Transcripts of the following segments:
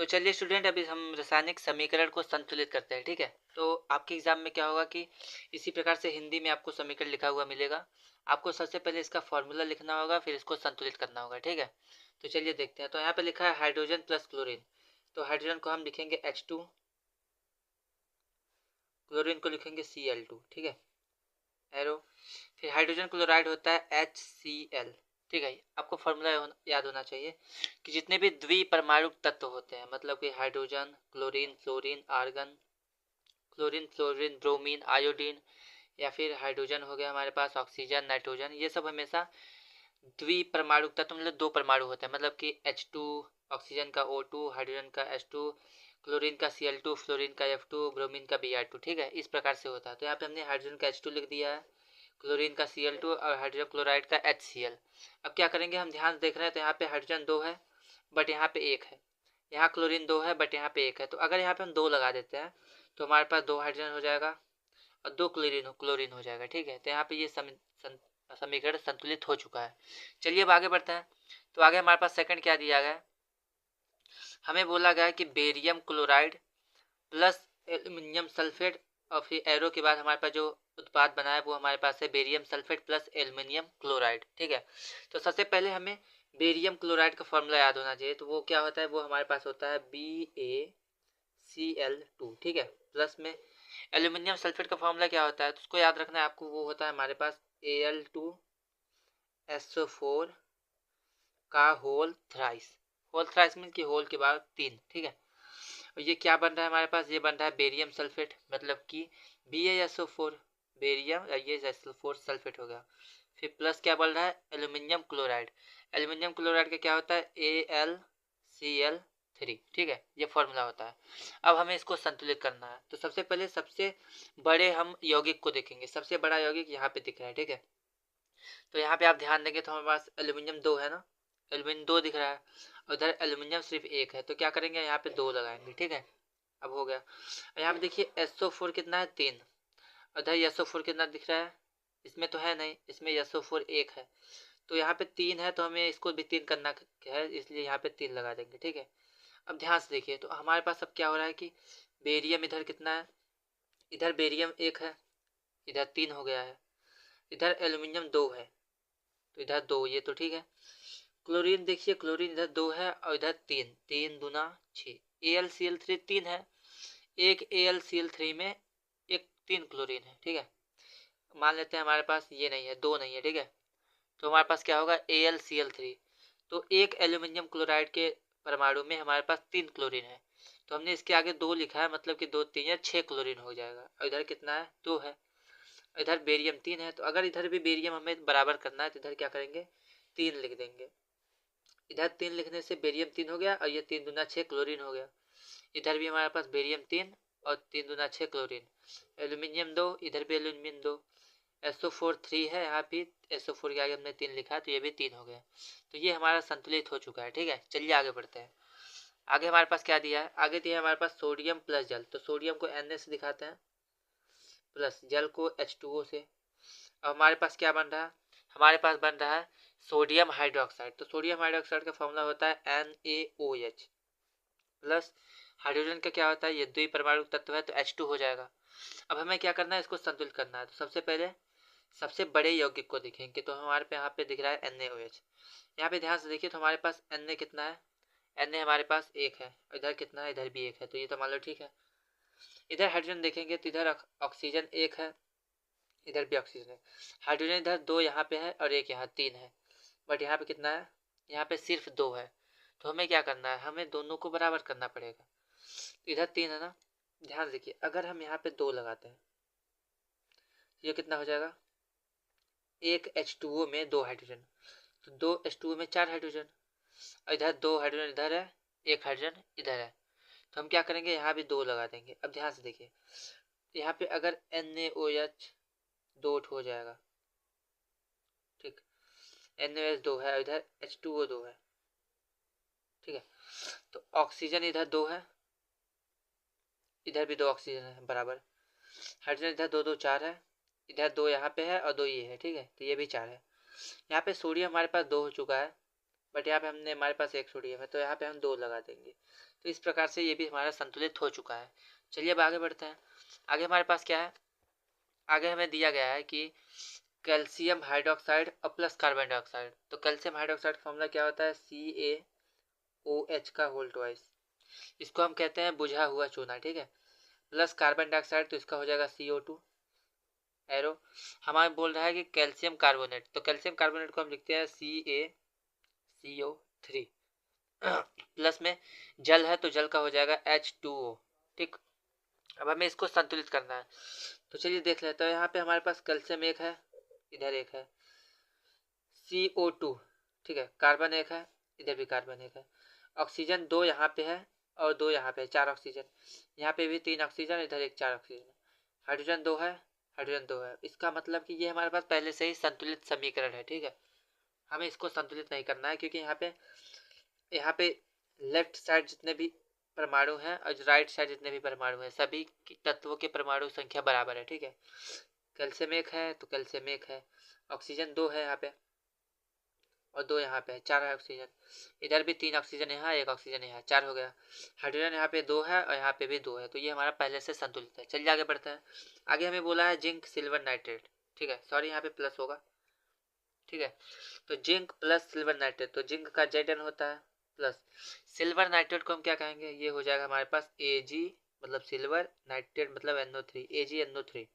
चलिए स्टूडेंट, अभी हम रासायनिक समीकरण को संतुलित करते हैं। ठीक है, तो आपके एग्जाम में क्या होगा कि इसी प्रकार से हिंदी में आपको समीकरण लिखा हुआ मिलेगा। आपको सबसे पहले इसका फॉर्मूला लिखना होगा, फिर इसको संतुलित करना होगा। ठीक है, तो चलिए देखते हैं। तो यहाँ पे लिखा है हाइड्रोजन प्लस क्लोरीन, तो हाइड्रोजन को हम लिखेंगे H2, क्लोरीन को लिखेंगे Cl2। ठीक है, एरो। फिर हाइड्रोजन क्लोराइड होता है HCl। ठीक है, आपको फॉर्मूला याद होना चाहिए कि जितने भी द्विपरमाणु तत्व होते हैं, मतलब कि hydrogen, chlorine, fluorine, argon, chlorine, fluorine, bromine, iodine, या फिर हाइड्रोजन हो गया हमारे पास, ऑक्सीजन, नाइट्रोजन, ये सब हमेशा द्विपरमाणु तत्व मतलब दो परमाणु होते हैं। मतलब कि H2, ऑक्सीजन का O2, हाइड्रोजन का H2, क्लोरीन का Cl2, फ्लोरीन का F2, ब्रोमीन का Br2। ठीक है, इस प्रकार से होता है। तो यहाँ पे हमने हाइड्रोजन का H2 लिख दिया है, क्लोरीन का Cl2 और हाइड्रोजन क्लोराइड का HCl। अब क्या करेंगे, हम ध्यान देख रहे हैं तो यहाँ पे हाइड्रोजन 2 है बट यहाँ पे 1 है, यहाँ क्लोरीन 2 है बट यहाँ पे 1 है। तो अगर यहाँ पे हम 2 लगा देते हैं तो हमारे पास 2 हाइड्रोजन हो जाएगा और 2 क्लोरीन हो जाएगा। ठीक है, तो यहाँ पे ये समीकरण संतुलित हो चुका है। चलिए अब आगे बढ़ते हैं। तो आगे हमारे पास सेकंड क्या दिया गया है, हमें बोला गया है कि barium chloride plus aluminium sulphate, और फिर एरो के बाद हमारे पास जो उत्पाद बना है वो हमारे पास है barium sulphate plus aluminium chloride. ठीक है, तो सबसे पहले हमें बेरियम क्लोराइड का फॉर्मूला याद होना चाहिए। तो वो क्या होता है, वो हमारे पास होता है BaCl2। ठीक है, प्लस में एल्युमिनियम सल्फेट का फॉर्मूला क्या होता है, तो उसको याद रखना है आपको। वो होता है हमारे पास Al2SO4 का whole thrice. Whole thrice mean कि होल के बाद 3। ठीक है, और ये क्या बन रहा है हमारे पास, ये बन रहा है बेरियम सल्फेट, मतलब कि BaSO4 बेरियम, ये SO4 सल्फेट हो गया। फिर प्लस क्या बन रहा है, एल्यूमिनियम क्लोराइड। एल्यूमिनियम क्लोराइड का क्या होता है, AlCl3। ठीक है, ये फॉर्मूला होता है। अब हमें इसको संतुलित करना है, तो सबसे पहले सबसे बड़े हम यौगिक को देखेंगे। सबसे बड़ा यौगिक यहाँ पे दिख रहा है। ठीक है, तो यहाँ पे आप ध्यान देंगे तो हमारे पास एल्यूमिनियम 2 है ना, एल्यूमिनियम 2 दिख रहा है, उधर एल्यूमिनियम सिर्फ 1 है। तो क्या करेंगे, यहाँ पे 2 लगाएंगे। ठीक है, अब हो गया। यहाँ पे देखिए SO4 कितना है, 3। उधर SO4 कितना दिख रहा है, इसमें तो है नहीं, इसमें SO4 1 है। तो यहाँ पे 3 है तो हमें इसको भी 3 करना है, इसलिए यहाँ पे 3 लगा देंगे। ठीक है, अब ध्यान से देखिए तो हमारे पास अब क्या हो रहा है कि बेरियम इधर कितना है, इधर बेरियम 1 है, इधर 3 हो गया है, इधर एल्यूमिनियम 2 है तो इधर 2, ये तो ठीक है। क्लोरीन देखिए, क्लोरीन इधर 2 है और इधर 3, 3 दूना 6। AlCl3 3 है, एक AlCl3 में एक 3 क्लोरीन है। ठीक है, मान लेते हैं हमारे पास ये नहीं है, 2 नहीं है। ठीक है, तो हमारे पास क्या होगा, AlCl3। तो एक एल्यूमिनियम क्लोराइड के परमाणु में हमारे पास 3 क्लोरीन है, तो हमने इसके आगे 2 लिखा है, मतलब कि 2 3 या 6 क्लोरीन हो जाएगा। और इधर कितना है, 2 है, इधर बेरियम 3 है। तो अगर इधर भी बेरियम हमें बराबर करना है तो इधर क्या करेंगे, 3 लिख देंगे। इधर 3 लिखने से बेरियम 3 हो गया और ये 3 दूना 6 क्लोरीन हो गया। इधर भी हमारे पास बेरियम 3 और 3 दूना 6 क्लोरीन। एल्यूमिनियम 2, इधर भी एल्यूमिनियम 2। SO4 3 है, यहाँ भी SO4 के आगे हमने 3 लिखा है तो ये भी 3 हो गया। तो ये हमारा संतुलित हो चुका है। ठीक है, चलिए आगे बढ़ते हैं। आगे हमारे पास क्या दिया है, आगे दिया है हमारे पास सोडियम प्लस जल। तो सोडियम को Na से दिखाते हैं, प्लस जल को H2O से। अब हमारे पास क्या बन रहा है, हमारे पास बन रहा है सोडियम हाइड्रोक्साइड। तो सोडियम हाइड्रोक्साइड का फॉर्मूला होता है NaOH प्लस हाइड्रोजन का क्या होता है, ये द्विपरमाणु तत्व है तो H2 हो जाएगा। अब हमें क्या करना है, इसको संतुलित करना है। तो सबसे पहले सबसे बड़े यौगिक को देखेंगे तो हमारे पे यहाँ पे दिख रहा है NaOH। यहाँ पे ध्यान से देखिए तो हमारे पास Na कितना है, Na हमारे पास 1 है, इधर कितना है, इधर भी 1 है, तो ये तो मान लो ठीक है। इधर हाइड्रोजन देखेंगे तो इधर ऑक्सीजन 1 है, इधर भी ऑक्सीजन है। हाइड्रोजन इधर 2 यहाँ पे है और 1 यहाँ 3 है, बट यहाँ पे कितना है, यहाँ पे सिर्फ 2 है। तो हमें क्या करना है, हमें दोनों को बराबर करना पड़ेगा। तो इधर 3 है ना, ध्यान देखिए अगर हम यहाँ पे 2 लगाते हैं ये कितना हो जाएगा, एक H2O में 2 हाइड्रोजन, तो 2 H2O में 4 हाइड्रोजन, और इधर 2 हाइड्रोजन इधर है, 1 हाइड्रोजन इधर है। तो हम क्या करेंगे, यहाँ भी 2 लगा देंगे। अब ध्यान से देखिए यहाँ पे अगर NaOH 2 हो जाएगा, ठीक, NaOH 2 है, इधर H2O 2 है। ठीक है, तो ऑक्सीजन इधर 2 है, इधर भी 2 ऑक्सीजन है बराबर। हाइड्रोजन इधर 2 2 4 है, इधर 2 यहाँ पे है और 2 ये है। ठीक है, तो ये भी 4 है। यहाँ पे सोडियम हमारे पास 2 हो चुका है, बट यहाँ पे हमने हमारे पास 1 सोडियम है तो यहाँ पे हम 2 लगा देंगे। तो इस प्रकार से ये भी हमारा संतुलित हो चुका है। चलिए अब आगे बढ़ते हैं। आगे हमारे पास क्या है, आगे हमें दिया गया है कि कैल्शियम हाइड्रोक्साइड और प्लस कार्बन डाइऑक्साइड। तो कैल्शियम हाइड्रोक्साइड फॉर्मूला क्या होता है, CaOH का होल ट्वाइस। इसको हम कहते हैं बुझा हुआ चूना, ठीक है। प्लस कार्बन डाइऑक्साइड तो इसका हो जाएगा CO2 एरो। हमारे बोल रहा है कि कैल्शियम कार्बोनेट, तो कैल्शियम कार्बोनेट को हम लिखते हैं CaCO3। प्लस में जल है तो जल का हो जाएगा H2O, ठीक। अब हमें इसको संतुलित करना है, तो चलिए देख लेते हैं। यहाँ पे हमारे पास कैल्शियम एक है, इधर एक है, CO2, ठीक है। कार्बन एक है, इधर भी कार्बन एक है। ऑक्सीजन दो यहाँ पे है और दो यहाँ पे है, 4 ऑक्सीजन। यहाँ पे भी 3 ऑक्सीजन, इधर एक 4 ऑक्सीजन। हाइड्रोजन दो है, हाइड्रोजन दो है। इसका मतलब कि ये हमारे पास पहले से ही संतुलित समीकरण है, ठीक है। हमें इसको संतुलित नहीं करना है, क्योंकि यहाँ पे लेफ्ट साइड जितने भी परमाणु हैं और राइट साइड जितने भी परमाणु हैं, सभी तत्वों के परमाणु संख्या बराबर है, ठीक है। कैल्शियम एक है तो कैल्शियम एक है, ऑक्सीजन दो है यहाँ पे और दो यहाँ पे है, 4 है ऑक्सीजन। इधर भी 3 ऑक्सीजन यहाँ, 1 ऑक्सीजन यहाँ, 4 हो गया। हाइड्रोजन यहाँ पे 2 है और यहाँ पे भी 2 है, तो ये हमारा पहले से संतुलित है। चलिए आगे बढ़ते हैं। आगे हमें बोला है जिंक सिल्वर नाइट्रेट, ठीक है। सॉरी यहाँ पे प्लस होगा, ठीक है। तो जिंक प्लस सिल्वर नाइट्रेट, तो जिंक का Zn होता है प्लस सिल्वर नाइट्रेट को हम क्या कहेंगे, ये हो जाएगा हमारे पास Ag, मतलब सिल्वर, नाइट्रेट मतलब NO3, AgNO3।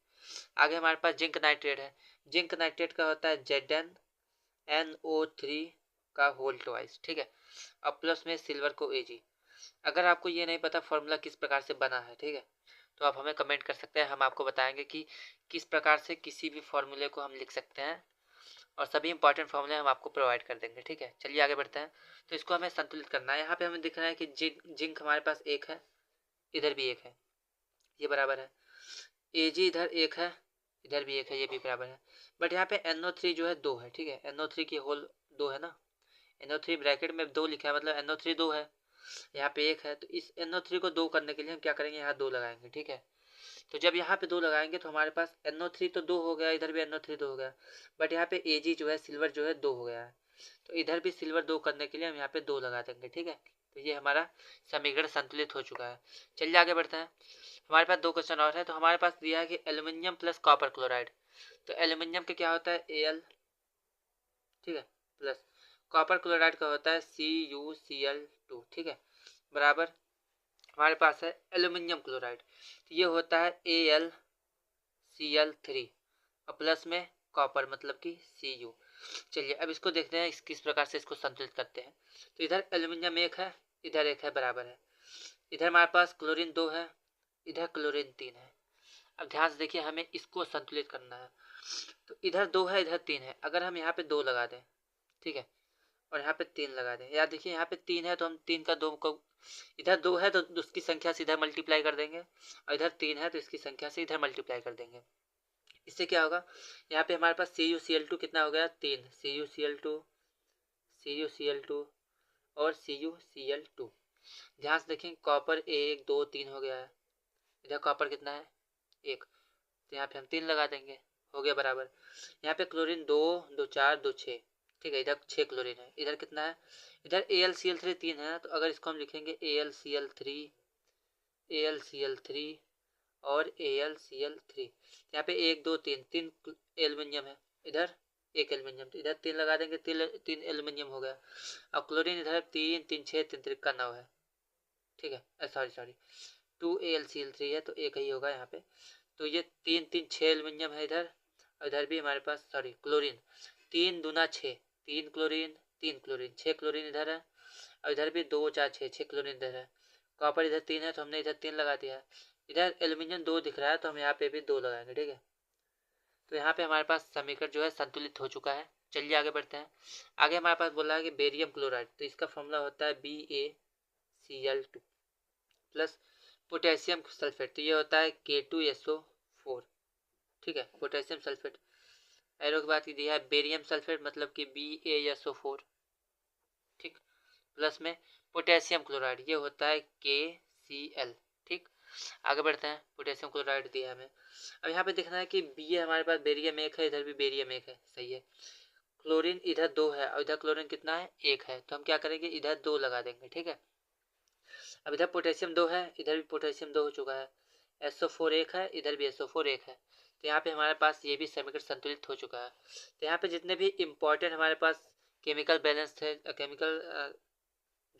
आगे हमारे पास जिंक नाइट्रेट है, जिंक नाइट्रेट का होता है ZnNO3 का होल ट्वाइस, ठीक है। अब प्लस में सिल्वर को Ag। अगर आपको ये नहीं पता फॉर्मूला किस प्रकार से बना है, ठीक है, तो आप हमें कमेंट कर सकते हैं, हम आपको बताएंगे कि किस प्रकार से किसी भी फॉर्मूले को हम लिख सकते हैं, और सभी इंपॉर्टेंट फॉर्मूले हम आपको प्रोवाइड कर देंगे, ठीक है। चलिए आगे बढ़ते हैं। तो इसको हमें संतुलित करना है। यहाँ पे हमें दिख रहा है कि जिंक हमारे पास एक है, इधर भी एक है, ये बराबर है। Ag इधर एक है, इधर भी एक है, ये भी बराबर है। बट यहाँ पे NO3 जो है 2 है, ठीक है। NO3 की होल 2 है ना, NO3 ब्रैकेट में 2 लिखा है, मतलब NO3 2 है, यहाँ पे एक है। तो इस NO3 को 2 करने के लिए हम क्या करेंगे, यहाँ 2 लगाएंगे, ठीक है। तो जब यहाँ पे 2 लगाएंगे तो हमारे पास NO3 तो 2 हो गया, इधर भी NO3 2 हो गया, बट यहाँ पे Ag जो है सिल्वर जो है 2 हो गया है। तो इधर भी सिल्वर 2 करने के लिए हम यहाँ पे 2 लगा देंगे, ठीक है। तो ये हमारा समीकरण संतुलित हो चुका है। चलिए आगे बढ़ते हैं। हमारे पास 2 क्वेश्चन और है। तो हमारे पास दिया है कि एल्यूमिनियम प्लस कॉपर क्लोराइड, तो एल्यूमिनियम का क्या होता है Al, ठीक है, प्लस कॉपर क्लोराइड का होता है CuCl2, ठीक है, बराबर हमारे पास है एल्यूमिनियम क्लोराइड, तो ये होता है AlCl3 और प्लस में कॉपर मतलब कि Cu। चलिए अब इसको देखते हैं किस प्रकार से इसको संतुलित करते हैं। तो इधर एल्यूमिनियम एक है, इधर एक है, बराबर है। इधर हमारे पास क्लोरीन 2 है, इधर क्लोरीन 3 है। अब ध्यान से देखिए, हमें इसको संतुलित करना है। तो इधर 2 है, इधर 3 है, अगर हम यहाँ पे 2 लगा दें, ठीक है, और यहाँ पे 3 लगा दें, या देखिए यहाँ पे 3 है तो हम 3 का 2 को, इधर 2 है तो उसकी संख्या से इधर मल्टीप्लाई कर देंगे, और इधर 3 है तो इसकी संख्या से इधर मल्टीप्लाई कर देंगे। इससे क्या होगा, यहाँ पे हमारे पास CuCl2 कितना हो गया, 3, CuCl2 और CuCl2। ध्यान से देखें, कॉपर 1 2 3 हो गया है, इधर कॉपर कितना है 1, तो यहाँ पे हम 3 लगा देंगे, हो गया बराबर। यहाँ पे क्लोरीन 2 2 4 2 6, ठीक है, इधर 6 क्लोरीन है, इधर कितना है, इधर AlCl3 3 है, तो अगर इसको हम लिखेंगे AlCl3 और AlCl3, यहाँ पे 1 2 3 एल्यूमिनियम है, इधर 1 एल्यूमिनियम, तो इधर 3 लगा देंगे, 3 एल्यूमिनियम हो गया। और क्लोरीन इधर 3 3 6 3 3 का 9 है, ठीक है, सॉरी 2 AlCl3 है तो एक ही होगा यहाँ पे। तो ये 3 3 6 एल्यूमिनियम है इधर, और इधर भी हमारे पास क्लोरीन 3 दूना 6, 3 क्लोरीन 6 क्लोरीन इधर है, और इधर भी 2 4 6 क्लोरीन इधर है। कॉपर इधर 3 है तो हमने इधर 3 लगा दिया है। इधर एल्यूमिनियम 2 दिख रहा है तो हम यहाँ पे भी 2 लगाएंगे, ठीक है। तो यहाँ पे हमारे पास समीकरण जो है संतुलित हो चुका है। चलिए आगे बढ़ते हैं। आगे हमारे पास बोला है कि बेरियम क्लोराइड, तो इसका फॉर्मूला होता है BaCl2 प्लस पोटेशियम सल्फेट, तो ये होता है K2SO4, ठीक है, पोटेशियम सल्फेट। एरो के बाद दिया है बेरियम सल्फेट मतलब कि BaSO4, ठीक, प्लस में पोटेशियम क्लोराइड, ये होता है KCl, ठीक। आगे बढ़ते हैं। पोटेशियम क्लोराइड दिया हमें। अब यहाँ पे देखना है कि बी हमारे पास बेरियम 1 है, इधर भी बेरियम 1 है, सही है। क्लोरीन इधर 2 है और इधर क्लोरीन कितना है 1 है, तो हम क्या करेंगे इधर 2 लगा देंगे, ठीक है। अब इधर पोटेशियम 2 है, इधर भी पोटेशियम 2 हो चुका है, SO4 1 है, इधर भी SO4 1 है। तो यहाँ पे हमारे पास ये भी समीकरण संतुलित हो चुका है। तो यहाँ पे जितने भी इम्पोर्टेंट हमारे पास केमिकल बैलेंस थे, केमिकल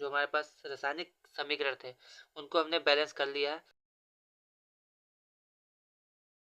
जो हमारे पास रासायनिक समीकरण थे, उनको हमने बैलेंस कर लिया है।